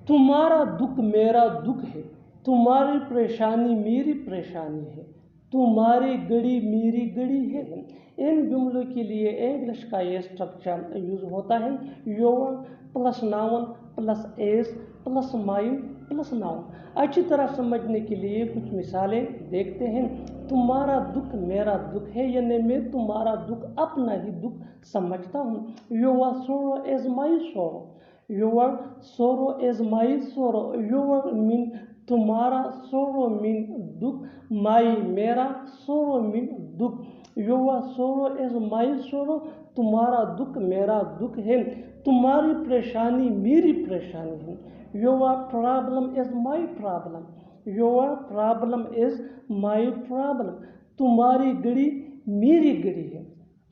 तुम्हारा दुख मेरा दुख है, तुम्हारी परेशानी मेरी परेशानी है, तुम्हारी घड़ी मेरी घड़ी है। इन जुमलों के लिए इंग्लिश का ये स्ट्रक्चर यूज होता है your plus noun plus as plus my plus noun. अच्छी तरह समझने के लिए कुछ मिसालें देखते हैं। तुम्हारा दुख मेरा दुख है, यानी मैं तुम्हारा दुख अपना ही दुख समझता हूँ। योर सोरो इज माई सोरो, योर सोरो इज माई सोरो। योर मीन तुम्हारा, सोरो मीन दुख, माई मेरा, सोरो मीन दुख। योर सोरो इज माई सोरो, तुम्हारा दुख मेरा दुख है, तुम्हारी परेशानी मेरी परेशानी है। Your problem is my problem, your problem is my problem. तुम्हारी घड़ी मेरी घड़ी है,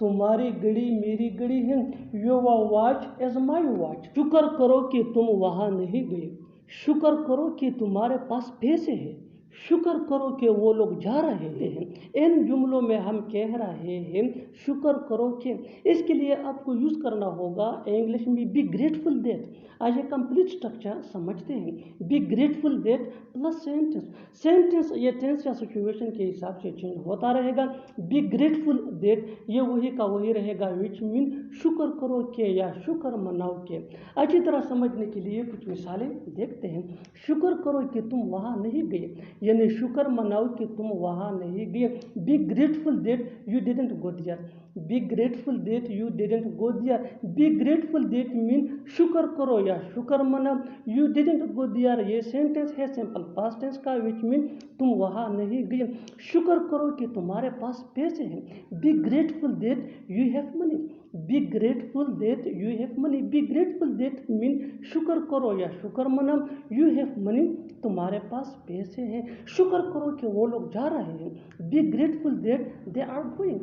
तुम्हारी घड़ी मेरी घड़ी है। Your watch is my watch. शुक्र करो कि तुम वहाँ नहीं गए, शुक्र करो कि तुम्हारे पास पैसे हैं, शुक्र करो कि वो लोग जा रहे हैं। इन जुमलों में हम कह रहे हैं शुक्र करो कि। इसके लिए आपको यूज़ करना होगा इंग्लिश में बी ग्रेटफुल दैट। आइए कंप्लीट स्ट्रक्चर समझते हैं। Be grateful that plus sentence. Sentence ये टेंस या सिचुएशन के हिसाब से चेंज होता रहेगा। बी ग्रेटफुल दैट ये वही का वही रहेगा विच मीन शुक्र करो के या शुक्र मनाओ के। अच्छी तरह समझने के लिए कुछ मिसालें देखते हैं। शुक्र करो कि तुम वहाँ नहीं गए, यानी शुक्र मनाओ कि तुम वहाँ नहीं गए। Be grateful that you didn't go there, be grateful that you didn't go there. Be grateful that mean शुक्र करो या शुक्र मनाओ। यू डिडंट गो देयर ये सेंटेंस है सिंपल पास्ट टेंस का विच मीन तुम वहाँ नहीं गए। शुक्र करो कि तुम्हारे पास पैसे हैं। Be grateful that you have money, B grateful that you have money. B grateful that mean शुक्र करो या शुक्र मनाओ। यू हैव मनी तुम्हारे पास पैसे हैं। शुक्र करो कि वो लोग जा रहे हैं। Be grateful that they are going.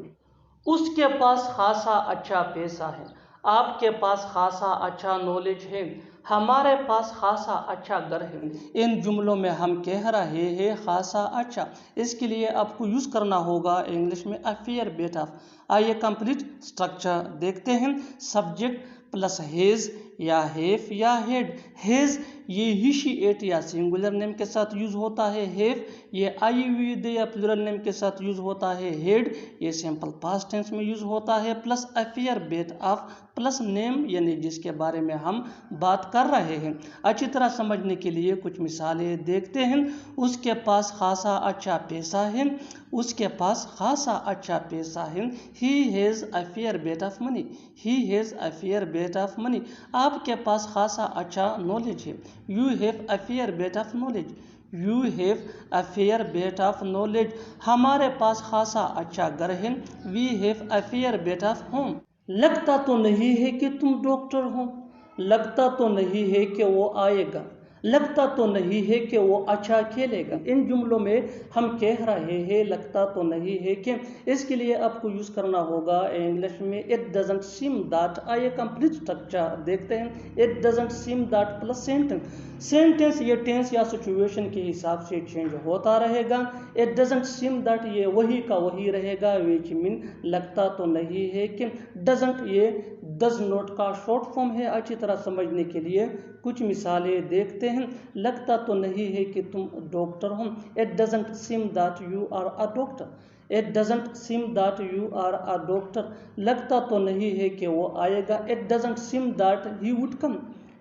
उसके पास खासा अच्छा पैसा है, आपके पास खासा अच्छा नॉलेज है, हमारे पास खासा अच्छा घर है। इन जुमलों में हम कह रहे हैं खासा अच्छा। इसके लिए आपको यूज़ करना होगा इंग्लिश में अफेयर बेट ऑफ। आइए कंप्लीट स्ट्रक्चर देखते हैं। सब्जेक्ट प्लस हेज या हेफ या हेड। हेज ये ही शी एट या सिंगुलर नेम के साथ यूज होता है। हेफ ये आई वी दे या प्लूरल नेम के साथ यूज होता है। हेड ये सिंपल पास्ट टेंस में यूज होता है। Plus a fair bet of plus name यानी जिसके बारे में हम बात कर रहे हैं। अच्छी तरह समझने के लिए कुछ मिसालें देखते हैं। उसके पास खासा अच्छा पैसा है, उसके पास खासा अच्छा पैसा है। He has a fair bet of money, he has a fair bet of money. आपके पास खासा अच्छा नॉलेज है। You have a fair bet of knowledge, you have a fair bet of knowledge. हमारे पास खासा अच्छा घर है। We have a fair bet of home. लगता तो नहीं है कि तुम डॉक्टर हो, लगता तो नहीं है कि वो आएगा, लगता तो नहीं है कि वो अच्छा खेलेगा। इन जुमलों में हम कह रहे हैं लगता तो नहीं है कि। इसके लिए आपको यूज़ करना होगा इंग्लिश में इट डजंट सीम दैट। आइए कंप्लीट स्ट्रक्चर देखते हैं। It doesn't seem that plus sentence. Sentence ये टेंस या सिचुएशन के हिसाब से चेंज होता रहेगा। इट डजंट सीम दैट ये वही का वही रहेगा विच मीन लगता तो नहीं है कि। डजंट ये डज नॉट का शॉर्ट फॉर्म है। अच्छी तरह समझने के लिए कुछ मिसालें देखते हैं। लगता तो नहीं है कि तुम डॉक्टर हो। It doesn't seem that you are a doctor, it doesn't seem that you are a doctor. लगता तो नहीं है कि वो आएगा। It doesn't seem that he would come,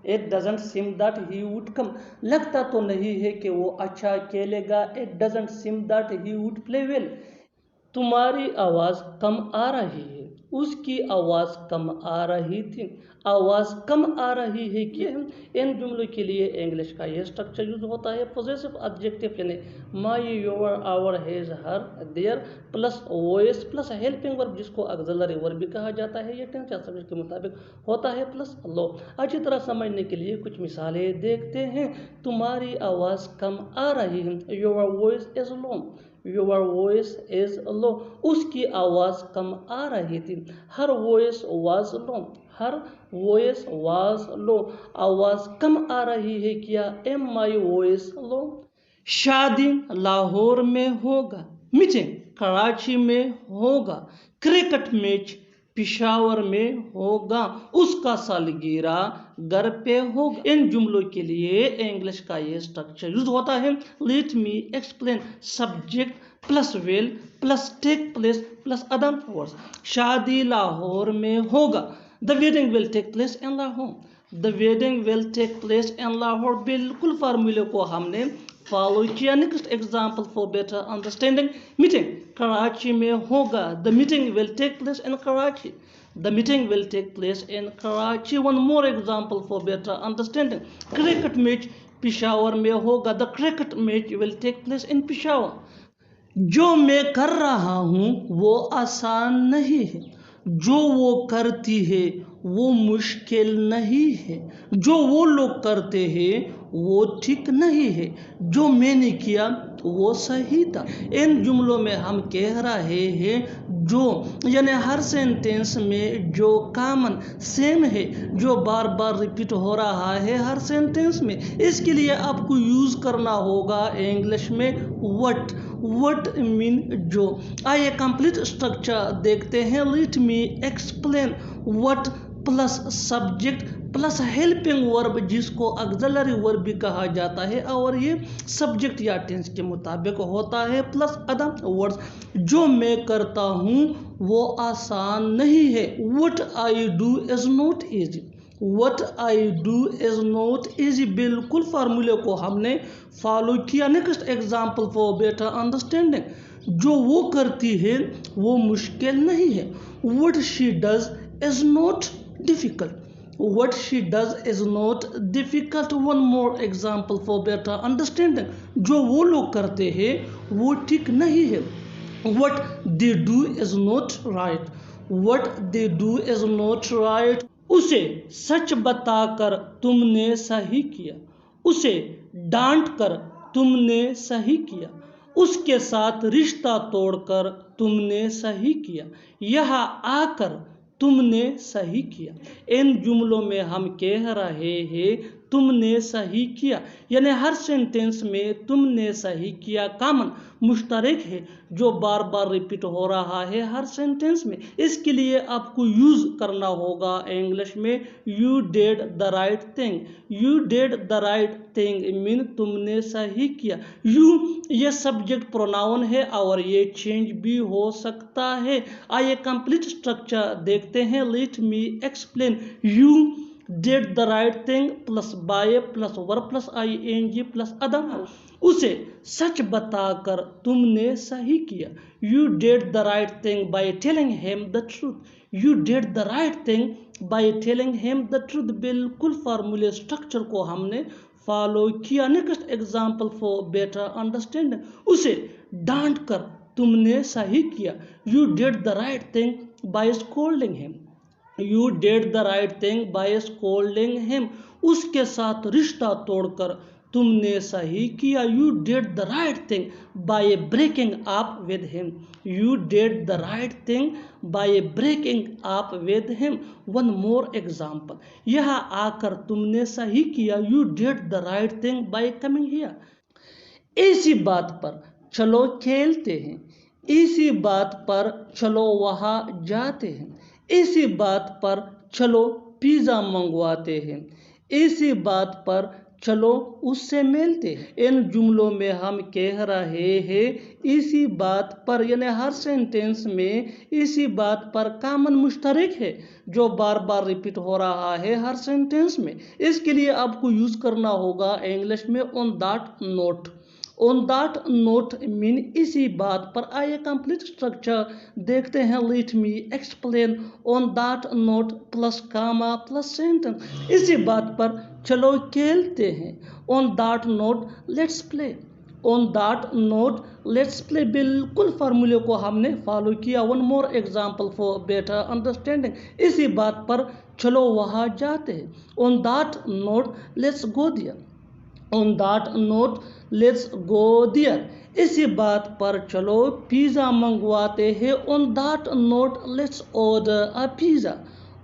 it doesn't seem that he would come. लगता तो नहीं है कि वो अच्छा खेलेगा। It doesn't seem that he would play well. तुम्हारी आवाज़ कम आ रही है, उसकी आवाज़ कम आ रही थी, आवाज़ कम आ रही है कि। इन जुमलों के लिए इंग्लिश का ये स्ट्रक्चर यूज होता है पॉजेसिव एडजेक्टिव यानी my your our his her their plus voice plus helping verb जिसको ऑक्सिलरी वर्ब भी कहा जाता है। ये टेंस या सब्जेक्ट के मुताबिक होता है प्लस लो। अच्छी तरह समझने के लिए कुछ मिसालें देखते हैं। तुम्हारी आवाज़ कम आ रही है, your voice is low, your voice is low. उसकी आवाज़ कम आ रही थी। Her voice was low, her voice was low. आवाज़ कम आ रही है क्या। एम माई वॉइस लो। शादी लाहौर में होगा, मीटिंग कराची में होगा, क्रिकेट मैच پشاور میں ہوگا، اس کا سالگرہ گھر پہ ہوگا۔ ان جملوں کے لیے انگلش کا یہ اسٹرکچر یوز ہوتا ہے: let me explain, subject plus will plus take place plus other words. شادی لاہور میں ہوگا، the wedding will take place in Lahore. the wedding will take place in Lahore. بالکل فارمولے کو ہم نے فالو کیا۔ Next example for better understanding: meeting Karachi میں ہوگا، the meeting will take place in Karachi. the meeting will take place in Karachi. one more example for better understanding: cricket match Peshawar میں ہوگا، the cricket match will take place in Peshawar. جو میں کر رہا ہوں وہ آسان نہیں ہے، جو وہ کرتی ہے وہ مشکل نہیں ہے، جو وہ لوگ کرتے ہیں وہ ٹھیک نہیں ہے، جو میں نے کیا وہ صحیح تھا۔ ان جملوں میں ہم کہہ رہے ہیں جو، یعنی ہر سینٹینس میں جو کامن سیم ہے، جو بار بار ریپیٹ ہو رہا ہے ہر سینٹینس میں، اس کے لیے آپ کو یوز کرنا ہوگا انگلش میں وٹ۔ وٹ مین جو۔ آئیے کمپلیٹ اسٹرکچر دیکھتے ہیں۔ Let me explain what plus subject plus helping verb, جس کو آگزیلری ورب بھی کہا جاتا ہے، اور یہ سبجیکٹ یا ٹینس کے مطابق ہوتا ہے، پلس ادر ورڈز۔ جو میں کرتا ہوں وہ آسان نہیں ہے، what I do is not easy. what I do is not easy. بالکل فارمولے کو ہم نے فالو کیا۔ Next example for better understanding: جو وہ کرتی ہے وہ مشکل نہیں ہے، what she does is not difficult. what she does is not difficult. one more example for better understanding: جو وہ لوگ کرتے ہیں وہ ٹھیک نہیں ہے، what they do is not right. what they do is not right. اسے سچ بتا کر تم نے صحیح کیا، اسے ڈانٹ کر تم نے صحیح کیا، اس کے ساتھ رشتہ توڑ کر تم نے صحیح کیا، یہاں آ کر تم نے صحیح کیا۔ ان جملوں میں ہم کہہ رہے ہیں تم نے صحیح کیا، یعنی ہر سینٹینس میں تم نے صحیح کیا کامن مشترک ہے، جو بار بار ریپیٹ ہو رہا ہے ہر سینٹینس میں۔ اس کے لیے آپ کو یوز کرنا ہوگا انگلش میں you did the right thing. You did the right thing مین تم نے صحیح کیا۔ یو یہ سبجیکٹ پروناؤن ہے اور یہ چینج بھی ہو سکتا ہے۔ آئیے کمپلیٹ اسٹرکچر دیکھتے ہیں۔ Let me explain: you did the right thing plus by plus verb plus I N G plus other. اسے سچ بتا کر تم نے صحیح کیا۔ You did the right thing by telling him the truth. You did the right thing by telling him the truth. بالکل فارمولے اسٹرکچر کو ہم نے فالو کیا۔ Next example for better understanding: اسے ڈانٹ کر تم نے صحیح کیا۔ You did the right thing by scolding him. You did the right thing by scolding him. اس کے ساتھ رشتہ توڑ کر تم نے صحیح کیا۔ You did the right thing by breaking up with him. You did the right thing by breaking up with him. One more example: یہاں آ کر تم نے صحیح کیا۔ You did the right thing by coming here. اسی بات پر چلو کھیلتے ہیں، اسی بات پر چلو وہاں جاتے ہیں، اسی بات پر چلو پیزا منگواتے ہیں، اسی بات پر چلو اس سے ملتے ہیں۔ ان جملوں میں ہم کہہ رہے ہیں اسی بات پر، یعنی ہر سینٹینس میں اسی بات پر کامن مشترک ہے، جو بار بار ریپیٹ ہو رہا ہے ہر سینٹینس میں۔ اس کے لیے آپ کو یوز کرنا ہوگا انگلش میں on that note. on that note مین اسی بات پر۔ آئیے کمپلیٹ اسٹرکچر دیکھتے ہیں۔ Let me explain on that note plus Cama plus sentence: اسی بات پر چلو کھیلتے ہیں۔ on that note let's play. on that note let's play. بالکل فارمولے کو ہم نے فالو کیا۔ One more example for better understanding: اسی بات پر چلو وہاں جاتے ہیں۔ on that note let's go there. on that note let's go there. اسی بات پر چلو پیزا منگواتے ہیں۔ on that note let's order a pizza.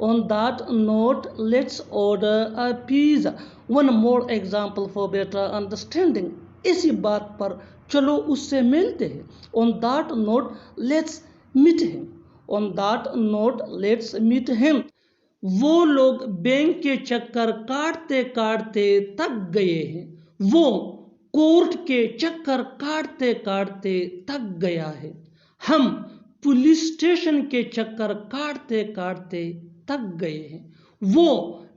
on that note let's order a pizza. one more example for better understanding: اسی بات پر چلو اس سے ملتے ہیں۔ on that note let's meet him. On that note, let's meet him. وہ لوگ bank کے چکر کاٹتے کاٹتے تک گئے ہیں. وہ کورٹ کے چکر کاٹتے کاٹتے تک گیا ہے. ہم پولیس اسٹیشن کے چکر کاٹتے کاٹتے تک گئے ہیں. وہ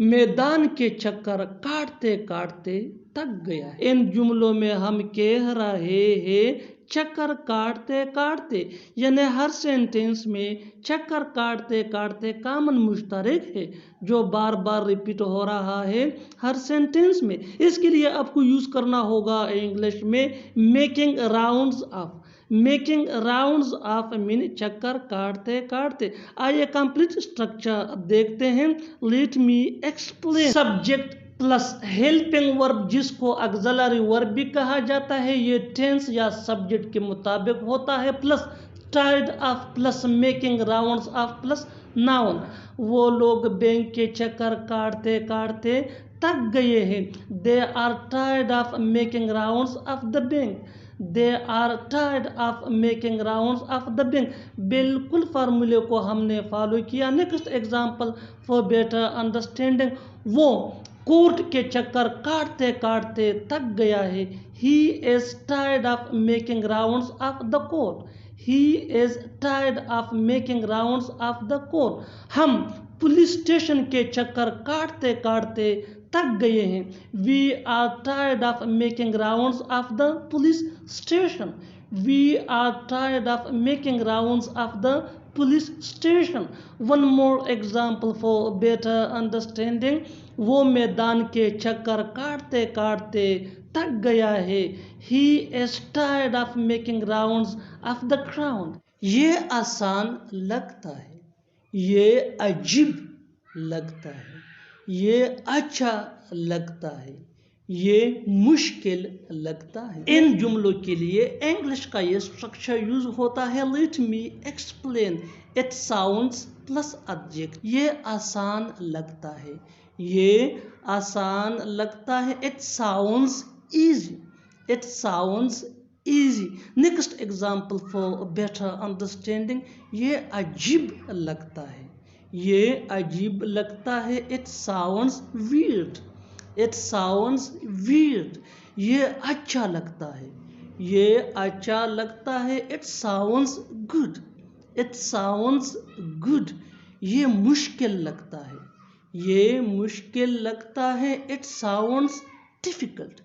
میدان کے چکر کاٹتے کاٹتے تک گیا ہے. ان جملوں میں ہم کہہ رہے ہیں چکر کاٹتے کاٹتے، یعنی ہر سینٹینس میں چکر کاٹتے کاٹتے کامن مشترک ہے جو بار بار ریپیٹ ہو رہا ہے ہر سینٹینس میں. اس کے لیے آپ کو یوز کرنا ہوگا انگلش میں making rounds of. Making rounds of مین چکر کاٹتے کاٹتے. آئیے کمپلیٹ اسٹرکچر دیکھتے ہیں. Let me explain. Subject plus helping verb جس کو آگزیلری ورب بھی کہا جاتا ہے، یہ ٹینس یا سبجیکٹ کے مطابق ہوتا ہے. پلس ٹائڈ of plus making rounds of plus noun. وہ لوگ بینک کے چکر کاٹتے کاٹتے تک گئے ہیں. They are tired of making rounds of the bank. They are tired of making rounds of the bank. بالکل فارمولے کو ہم نے فالو کیا. Next example for better understanding. وہ کورٹ کے چکر کاٹتے کاٹتے تک گیا ہے. He is tired of making rounds of the court. He is tired of making rounds of the court. ہم پولیس اسٹیشن کے چکر کاٹتے کاٹتے تک گئے ہیں. We are tired of making rounds of the police station. We are tired of making rounds of the police station. One more example for better understanding. وہ میدان کے چکر کاٹتے کاٹتے تک گیا ہے. He is tired of making rounds of the ground. یہ آسان لگتا ہے، یہ عجیب لگتا ہے، یہ اچھا لگتا ہے، یہ مشکل لگتا ہے. ان جملوں کے لیے انگلش کا یہ اسٹرکچر یوز ہوتا ہے. Let me explain. It sounds plus adjunct. یہ آسان لگتا ہے، یہ آسان لگتا ہے. It sounds easy. It sounds easy. Next example for better understanding. یہ عجیب لگتا ہے، یہ عجیب لگتا ہے. It sounds weird. It sounds weird. یہ اچھا لگتا ہے، یہ اچھا لگتا ہے. It sounds good. It sounds good. یہ مشکل لگتا ہے، یہ مشکل لگتا ہے. It sounds difficult.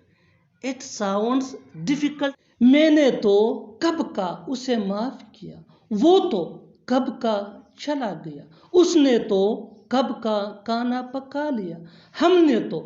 It sounds difficult. میں نے تو کب کا اسے معاف کیا. وہ تو کب کا چلا گیا. اس نے تو کب کا کھانا پکا لیا. ہم نے تو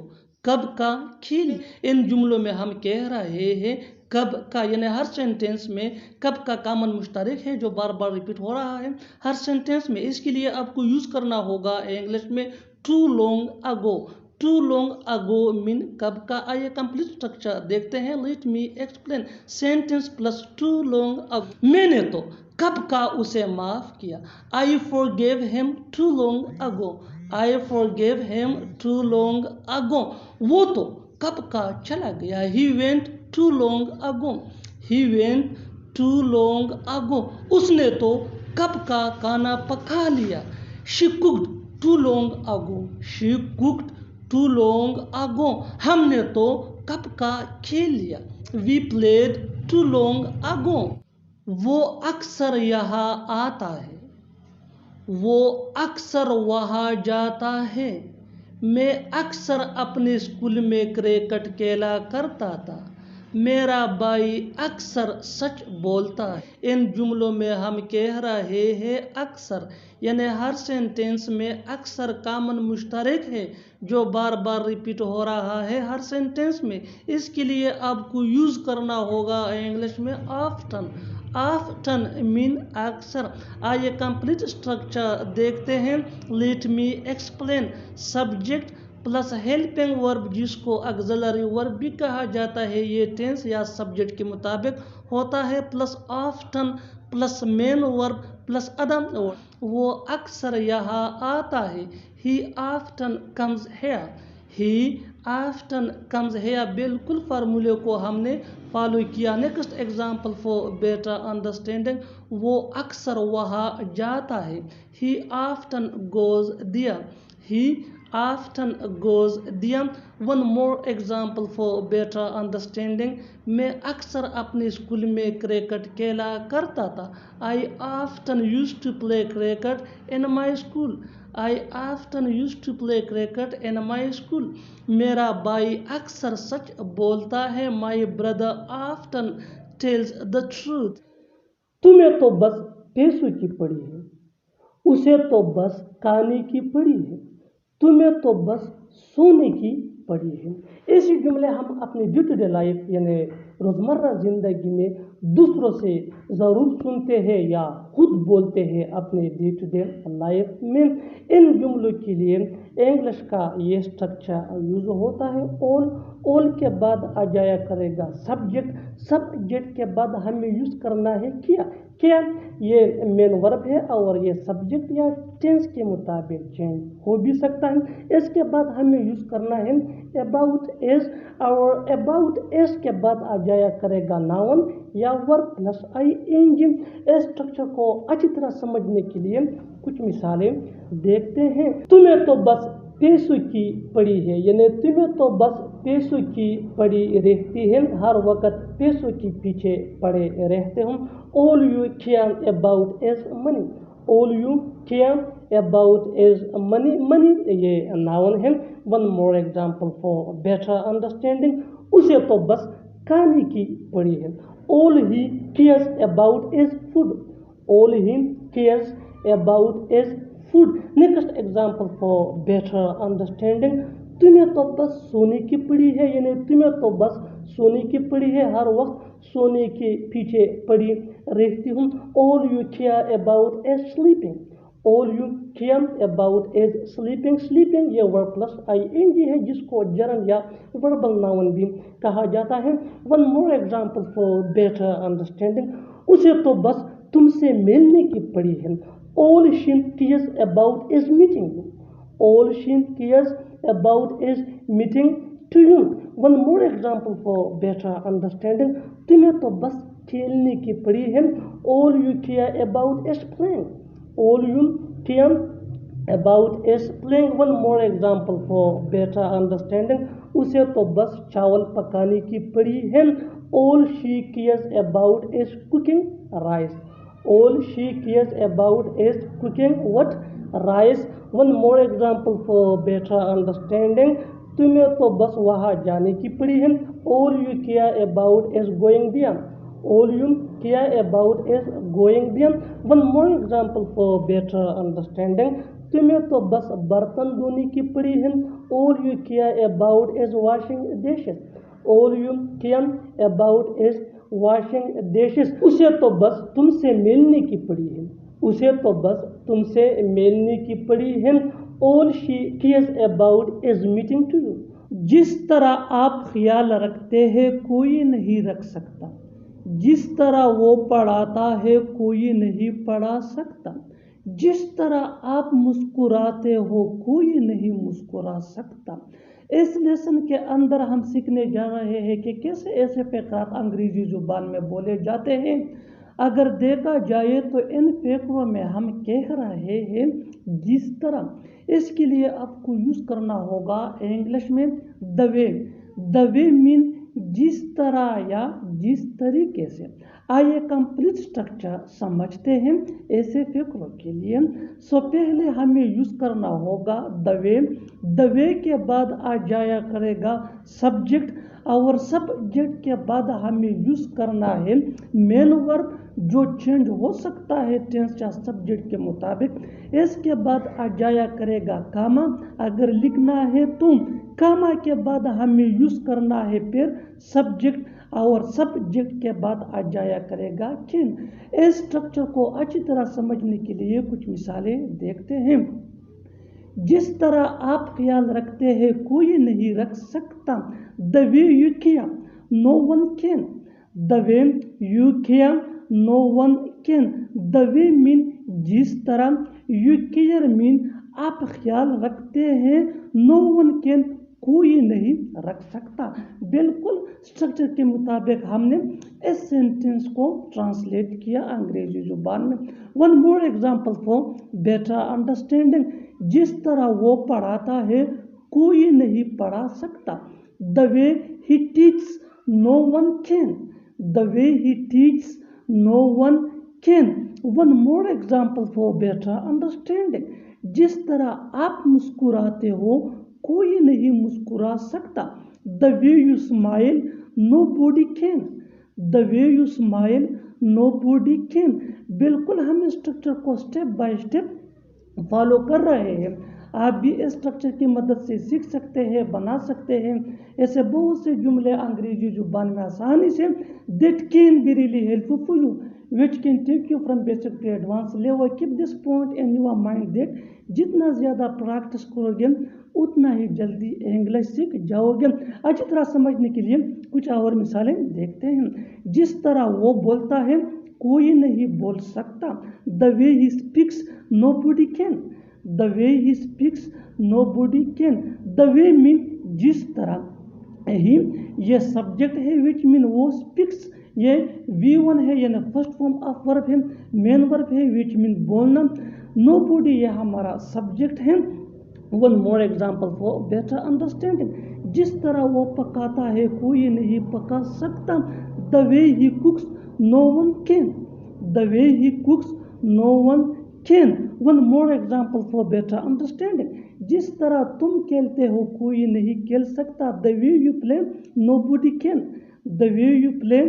کب کا کھیل. ان جملوں میں ہم کہہ رہے ہیں کب کا، یعنی ہر سینٹینس میں کب کا کامن مشترک ہے جو بار بار ریپیٹ ہو رہا ہے ہر سینٹینس میں. اس کے لیے آپ کو یوز کرنا ہوگا انگلش میں ٹو لانگ اگو. ٹو لانگ اگو مین کب کا. آئیے کمپلیٹ اسٹرکچر دیکھتے ہیں. Let me explain. Sentence plus two long اگو. میں نے تو کب کا اسے معاف کیا. I forgave him too long ago. I forgave him too long ago. وہ تو کب کا چلا گیا. He went too long ago. He went too long ago. اس نے تو کب کا کھانا پکا لیا. She cooked too long ago. She cooked too long ago. ہم نے تو کب کا کھیل لیا. We played too long ago. وہ اکثر یہاں آتا ہے، وہ اکثر وہاں جاتا ہے. میں اکثر اپنے اسکول میں کرکٹ کھیلا کرتا تھا. میرا بھائی اکثر سچ بولتا ہے. ان جملوں میں ہم کہہ رہے ہیں اکثر، یعنی ہر سینٹینس میں اکثر کامن مشترک ہے جو بار بار ریپیٹ ہو رہا ہے ہر سینٹینس میں. اس کے لیے آپ کو یوز کرنا ہوگا انگلش میں آفٹن. آفٹن مین اکثر. آئیے کمپلیٹ اسٹرکچر دیکھتے ہیں. Let me explain. Subject plus helping verb جس کو آگزیلری ورب بھی کہا جاتا ہے، یہ ٹینس یا سبجیکٹ کے مطابق ہوتا ہے. پلس آفٹن پلس مین ورب پلس ادم ورب. وہ اکثر یہاں آتا ہے. He often comes here. He often comes here बिल्कुल फार्मूले को हमने फॉलो किया। Next example for better understanding, वो अक्सर वहाँ जाता है। He often goes there. He often goes there. One more example for better understanding, मैं अक्सर अपने स्कूल में क्रिकेट खेला करता था। I often used to play cricket in my school. I often used to play cricket in my school. मेरा भाई अक्सर सच बोलता है। My brother often tells the truth. तुम्हें तो बस पैसों की पड़ी है, उसे तो बस खाने की पड़ी है, तुम्हें तो बस सोने की पड़ी है। ऐसे जुमले हम अपनी डे टू डे लाइफ यानी रोज़मर्रा ज़िंदगी में दूसरों से ज़रूर सुनते हैं या खुद बोलते हैं अपने डे टू डे लाइफ में। इन जुमलों के लिए इंग्लिश का ये स्ट्रक्चर यूज़ होता है। ऑल के बाद आ जाया करेगा सब्जेक्ट के बाद हमें यूज़ करना है क्या ये मेन वर्ब है और ये सब्जेक्ट या टेंस के मुताबिक चेंज हो भी सकता है। इसके बाद हमें यूज़ करना है अबाउट एज, और अबाउट एज के बाद आ जाया करेगा नाउन या वर्ब प्लस आईएनजी। इस स्ट्रक्चर को अच्छी तरह समझने के लिए कुछ मिसालें देखते हैं। तुम्हें तो बस पैसों की पड़ी है, यानी तुम्हें तो बस पैसों की पड़ी रहती है, हर वक्त पैसों के पीछे पड़े रहते हो। All you care about is money. All you care about is money. Money ये नाउन है। One more example for better understanding, उसे तो बस खाने की पड़ी है। All he cares about is food. All he cares about is food. Next example for better understanding, तुम्हें तो बस सोने की पड़ी है, यानी तुम्हें तो बस सोने की पड़ी है, हर वक्त सोने के पीछे पड़ी रहती हूँ। All you care about is sleeping. All you care about is sleeping. Sleeping ये वर्ब प्लस आईएनजी है जिसको जर्म या वर्बल नाउन भी कहा जाता है। One more example for better understanding, उसे तो बस तुमसे मिलने की पड़ी है। All she cares about is meeting you. All she cares about is meeting to you. One more example for better understanding, तुम्हें तो बस खेलने की पड़ी है। All you care about is playing. All you care about is playing. One more example for better understanding, उसे तो बस चावल पकाने की पड़ी है। All she cares about is cooking rice. All she cares about is cooking what? Rice. One more example for better understanding, तुम्हें तो बस वहाँ जाने की पड़ी है। All you care about is going there. All you care about is going there. One more example for better understanding, तुम्हें तो बस बर्तन धोने की पड़ी है। All you care about is washing dishes. All you care about is washing dishes. उसे तो बस तुमसे मिलने की पड़ी है, उसे तो बस तुमसे मिलने की पड़ी है। All she cares about is meeting to you. जिस तरह आप ख्याल रखते हैं कोई नहीं रख सकता, जिस तरह वो पढ़ाता है कोई नहीं पढ़ा सकता, जिस तरह आप मुस्कुराते हो कोई नहीं मुस्कुरा सकता। इस लेसन के अंदर हम सीखने जा रहे हैं कि कैसे ऐसे फ़क़रात अंग्रेज़ी ज़ुबान में बोले जाते हैं। अगर देखा जाए तो इन फ़क़रों में हम कह रहे हैं जिस तरह, इसके लिए आपको यूज़ करना होगा इंग्लिश में द वे मीन जिस तरह या जिस तरीके से। आइए कंप्लीट स्ट्रक्चर समझते हैं ऐसे फ़क़रों के लिए। सो पहले हमें यूज़ करना होगा द वे के बाद आ जाया करेगा सब्जेक्ट, और सब्जेक्ट के बाद हमें यूज़ करना है मेन वर्ब जो चेंज हो सकता है टेंस या सब्जेक्ट के मुताबिक। इसके बाद आ जाया करेगा कामा, अगर लिखना है तो कामा के बाद हमें यूज़ करना है फिर सब्जेक्ट, और सब्जेक्ट के बाद आ जाया करेगा कैन। इस स्ट्रक्चर को अच्छी तरह समझने के लिए कुछ मिसालें देखते हैं। जिस तरह आप ख्याल रखते हैं कोई नहीं रख सकता। The way you care no one can. The way you care no one can. The way mean जिस तरह, यू केयर मीन आप ख्याल रखते हैं, नो वन कैन कोई नहीं रख सकता। बिल्कुल स्ट्रक्चर के मुताबिक हमने इस सेंटेंस को ट्रांसलेट किया अंग्रेजी जुबान में। One more example for better understanding, जिस तरह वो पढ़ाता है कोई नहीं पढ़ा सकता। The way he teaches no one can, the way he teaches no one can. One more example for better understanding, जिस तरह आप मुस्कुराते हो कोई नहीं मुस्कुरा सकता। The way you smile nobody can, the way you smile nobody can. बिल्कुल हम स्ट्रक्चर को स्टेप बाय स्टेप फॉलो कर रहे हैं। आप भी इस स्ट्रक्चर की मदद से सीख सकते हैं, बना सकते हैं ऐसे बहुत से जुमले अंग्रेजी जुबान में आसानी से। That can be really helpful for you, which can take you from basic to advanced level. Keep this point in your mind that जितना ज़्यादा प्रैक्टिस करोगे उतना ही जल्दी इंग्लिश सीख जाओगे। अच्छी तरह समझने के लिए कुछ और मिसालें देखते हैं। जिस तरह वो बोलता है कोई नहीं बोल सकता। The way he speaks nobody can, the way he speaks nobody can. The way mean जिस तरह, ही ये सब्जेक्ट है, विच मीन वो, स्पीक्स ये V1 है यानी फर्स्ट फॉर्म ऑफ वर्ब है, मेन वर्ब है विच मीन बोलना। नो बॉडी ये हमारा सब्जेक्ट है। One more example for better understanding, जिस तरह वो पकाता है कोई नहीं पका सकता। The way he cooks no one can, the way he cooks no one can. One more example for better understanding, जिस तरह तुम खेलते हो कोई नहीं खेल सकता। The way you play nobody can, the way you play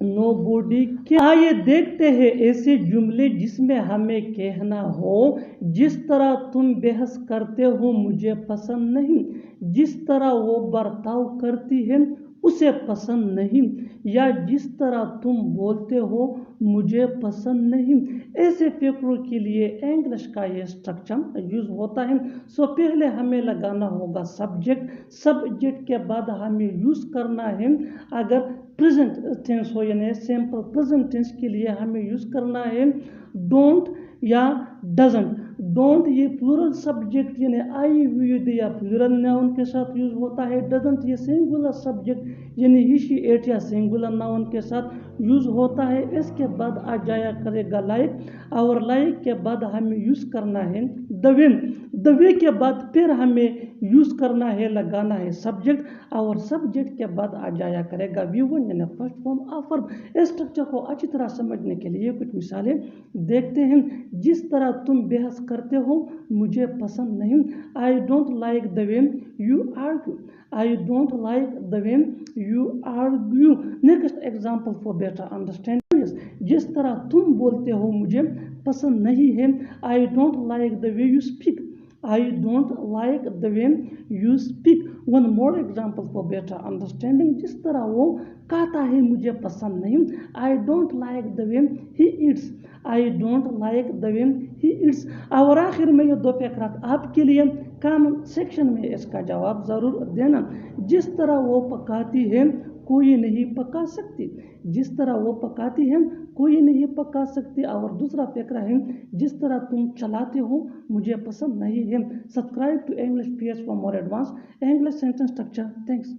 nobody can. आइए देखते हैं ऐसे जुमले जिसमें हमें कहना हो जिस तरह तुम बहस करते हो मुझे पसंद नहीं, जिस तरह वो बर्ताव करती है उसे पसंद नहीं, या जिस तरह तुम बोलते हो मुझे पसंद नहीं। ऐसे फिक्रों के लिए इंग्लिश का ये स्ट्रक्चर यूज होता है। सो पहले हमें लगाना होगा सब्जेक्ट, सब्जेक्ट के बाद हमें यूज करना है अगर प्रेजेंट टेंस हो यानी सिंपल प्रेजेंट टेंस के लिए हमें यूज करना है डोंट या डजंट। डोंट ये प्लूरल सब्जेक्ट यानी आई वी या प्लूरल नाउन के साथ यूज होता है। डजंट ये सिंगुलर सब्जेक्ट यानी ही शी इट या सिंगुलर नाउन के साथ यूज होता है। इसके बाद आ जाया करेगा लाइक, और लाइक के बाद हमें यूज करना है द वे। द वे के बाद फिर हमें यूज करना है, लगाना है सब्जेक्ट, और सब्जेक्ट के बाद आ जाया करेगा V1 यानी फर्स्ट फॉर्म ऑफ वर्ब। इस स्ट्रक्चर को अच्छी तरह समझने के लिए कुछ मिसालें देखते हैं। जिस तरह तुम बहस करते हो मुझे पसंद नहीं। I don't like the way you argue, I don't like the way you argue. Next example for better understanding, जिस तरह तुम बोलते हो मुझे पसंद नहीं है। I don't like the way you speak, I don't like the way you speak. One more example for better understanding, जिस तरह वो कहता है मुझे पसंद नहीं। I don't like the way he eats, I don't like the way he eats। और आखिर में ये दो फकरात आपके लिए कमेंट सेक्शन में इसका जवाब ज़रूर देना। जिस तरह वो पकाती है कोई नहीं पका सकती, जिस तरह वो पकाती है कोई नहीं पका सकती। और दूसरा फकरा है जिस तरह तुम चलाते हो मुझे पसंद नहीं है। Subscribe to English PS for more advance English sentence structure. Thanks.